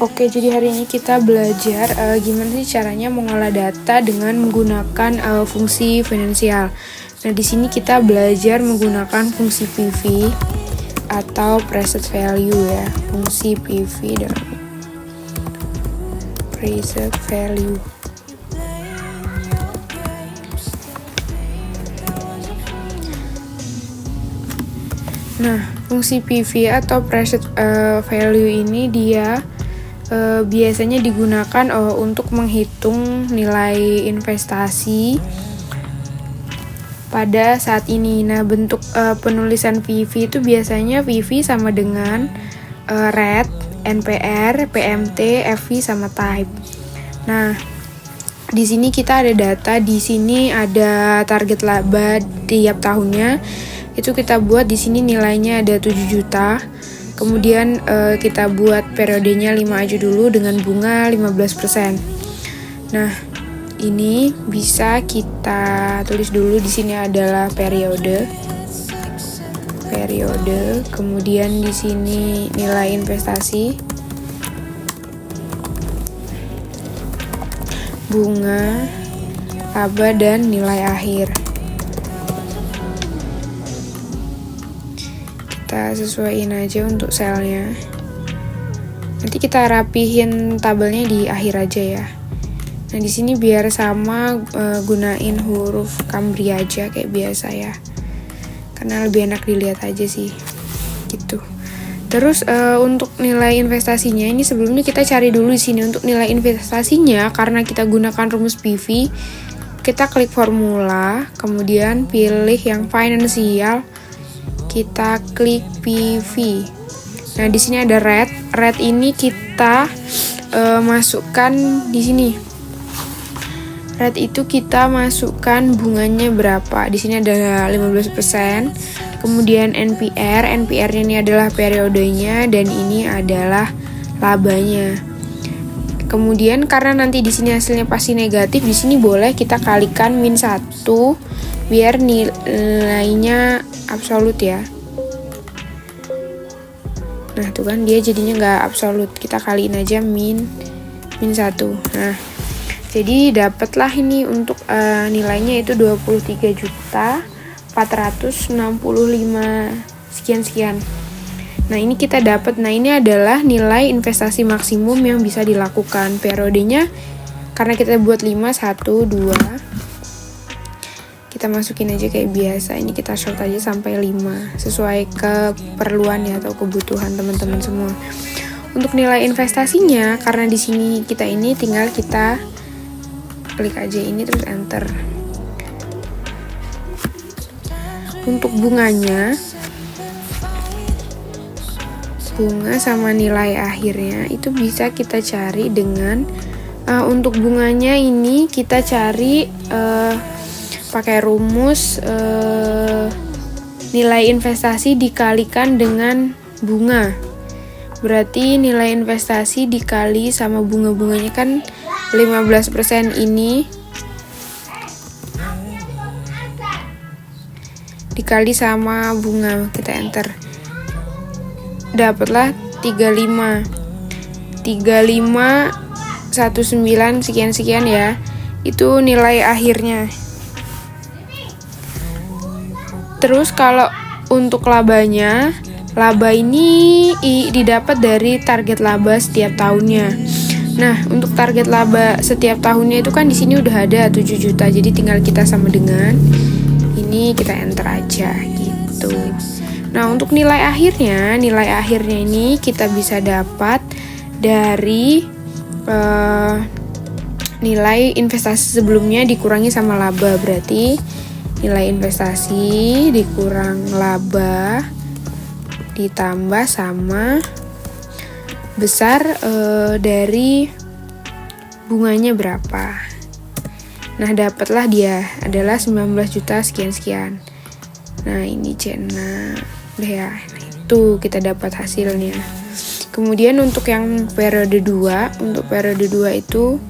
Oke, jadi hari ini kita belajar gimana sih caranya mengolah data dengan menggunakan fungsi finansial. Nah, di sini kita belajar menggunakan fungsi PV atau present value ya. Fungsi PV dan present value. Nah, fungsi PV atau present value ini dia biasanya digunakan untuk menghitung nilai investasi pada saat ini. Nah, bentuk penulisan PV itu biasanya PV sama dengan rate, NPR, PMT, FV sama type. Nah, di sini kita ada data, di sini ada target laba tiap tahunnya. Itu kita buat di sini nilainya ada 7 juta. Kemudian kita buat periodenya 5 aja dulu dengan bunga 15%. Nah, ini bisa kita tulis dulu di sini adalah periode. Kemudian di sini nilai investasi, bunga, laba dan nilai akhir. Kita sesuaiin aja untuk selnya. Nanti kita rapihin tabelnya di akhir aja ya. Nah, di sini biar sama gunain huruf Cambria aja kayak biasa ya. Karena lebih enak dilihat aja sih. Gitu. Terus untuk nilai investasinya ini sebelumnya kita cari dulu di sini untuk nilai investasinya karena kita gunakan rumus PV. Kita klik formula, kemudian pilih yang finansial. Kita klik PV. Nah, di sini ada rate. Rate ini kita masukkan di sini. Rate itu kita masukkan bunganya berapa. Di sini ada 15%. Kemudian NPR. NPR-nya ini adalah periodenya dan ini adalah labanya. Kemudian karena nanti di sini hasilnya pasti negatif, di sini boleh kita kalikan -1 biar nilainya absolut ya. Nah, tuh kan dia jadinya nggak absolut. Kita kaliin aja -1. Nah, jadi dapatlah ini untuk nilainya itu 23.465 sekian. Nah, ini kita dapat. Nah, ini adalah nilai investasi maksimum yang bisa dilakukan. Periodenya karena kita buat 5, 1, 2. Kita masukin aja kayak biasa. Ini kita short aja sampai 5 sesuai keperluan ya atau kebutuhan teman-teman semua. Untuk nilai investasinya karena di sini kita ini tinggal kita klik aja ini terus enter. Untuk bunganya, bunga sama nilai akhirnya itu bisa kita cari dengan untuk bunganya ini kita cari pakai rumus nilai investasi dikalikan dengan bunga. Berarti nilai investasi dikali sama bunga-bunganya kan 15% ini dikali sama bunga. Kita enter. Dapatlah 3519 sekian ya. Itu nilai akhirnya. Terus kalau untuk labanya, laba ini didapat dari target laba setiap tahunnya. Nah, untuk target laba setiap tahunnya itu kan di sini udah ada 7 juta. Jadi tinggal kita sama dengan ini kita enter aja gitu. Nah, untuk nilai akhirnya ini kita bisa dapat dari nilai investasi sebelumnya dikurangi sama laba. Berarti nilai investasi dikurang laba ditambah sama besar dari bunganya berapa. Nah, dapatlah dia adalah 19 juta sekian. Nah, ini cena udah ya. Nah, itu kita dapat hasilnya. Kemudian untuk yang periode 2, itu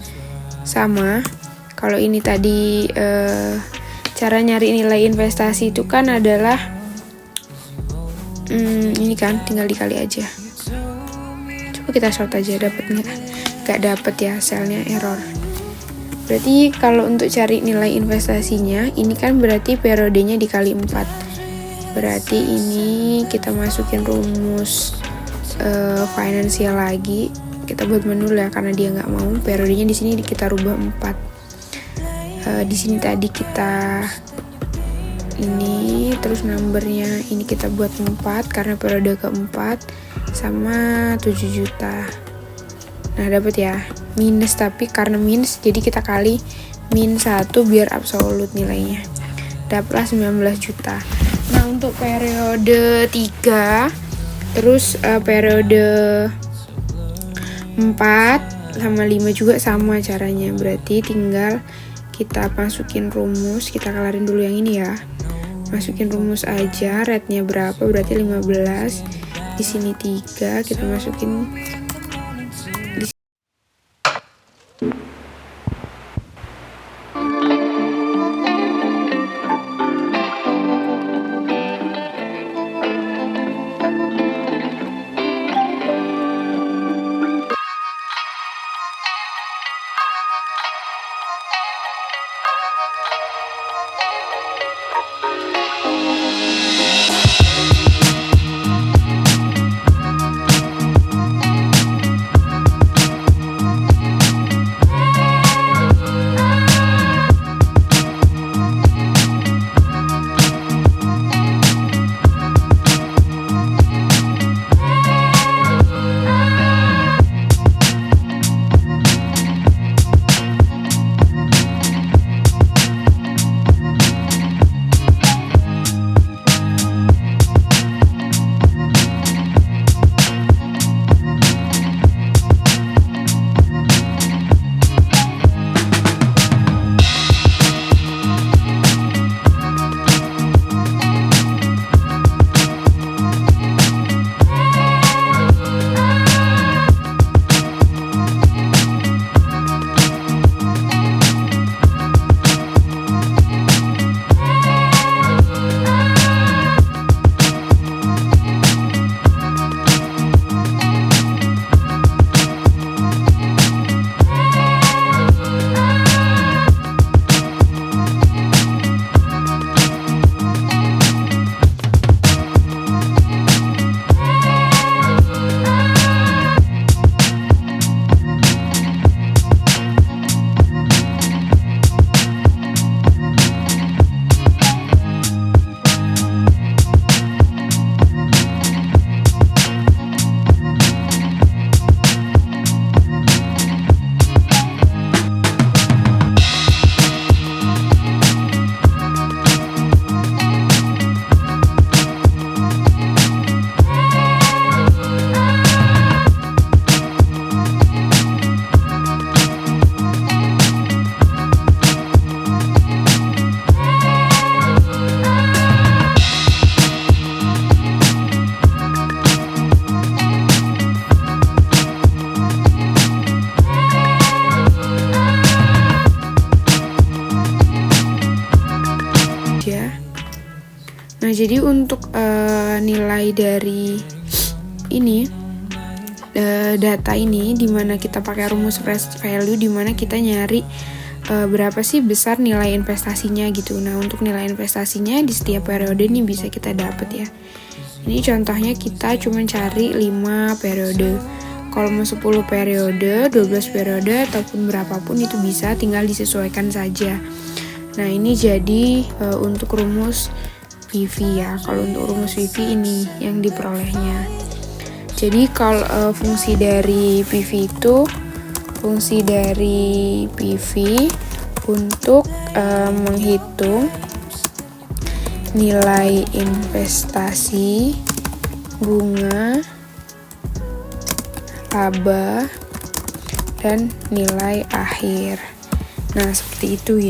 sama. Kalau ini tadi cara nyari nilai investasi itu kan adalah ini kan tinggal dikali aja. Coba kita short aja, dapat nggak dapat ya, selnya error. Berarti kalau untuk cari nilai investasinya, ini kan berarti periodenya dikali 4. Berarti ini kita masukin rumus finansial lagi. Kita buat manual ya, karena dia nggak mau. Periodenya di sini kita rubah 4. Di sini tadi kita ini, terus numbernya ini kita buat 4 karena periode keempat, sama 7 juta. Nah dapat ya, minus, tapi karena minus jadi kita kali -1 biar absolut nilainya, dapatlah 19 juta. Nah untuk periode 3 terus periode 4 sama 5 juga sama caranya. Berarti tinggal kita masukin rumus, kita kelarin dulu yang ini ya. Masukin rumus aja, rate-nya berapa, berarti 15. Di sini 3, kita masukin di sini. Nah jadi untuk nilai dari ini data ini, dimana kita pakai rumus present value, dimana kita nyari berapa sih besar nilai investasinya gitu. Nah untuk nilai investasinya di setiap periode ini bisa kita dapat ya. Ini contohnya kita cuma cari 5 periode. Kalau mau 10 periode, 12 periode, ataupun berapapun itu bisa, tinggal disesuaikan saja. Nah ini jadi untuk rumus PV ya. Kalau untuk rumus PV ini yang diperolehnya. Jadi kalau fungsi dari PV itu, fungsi dari PV untuk menghitung nilai investasi, bunga, laba, dan nilai akhir. Nah seperti itu ya.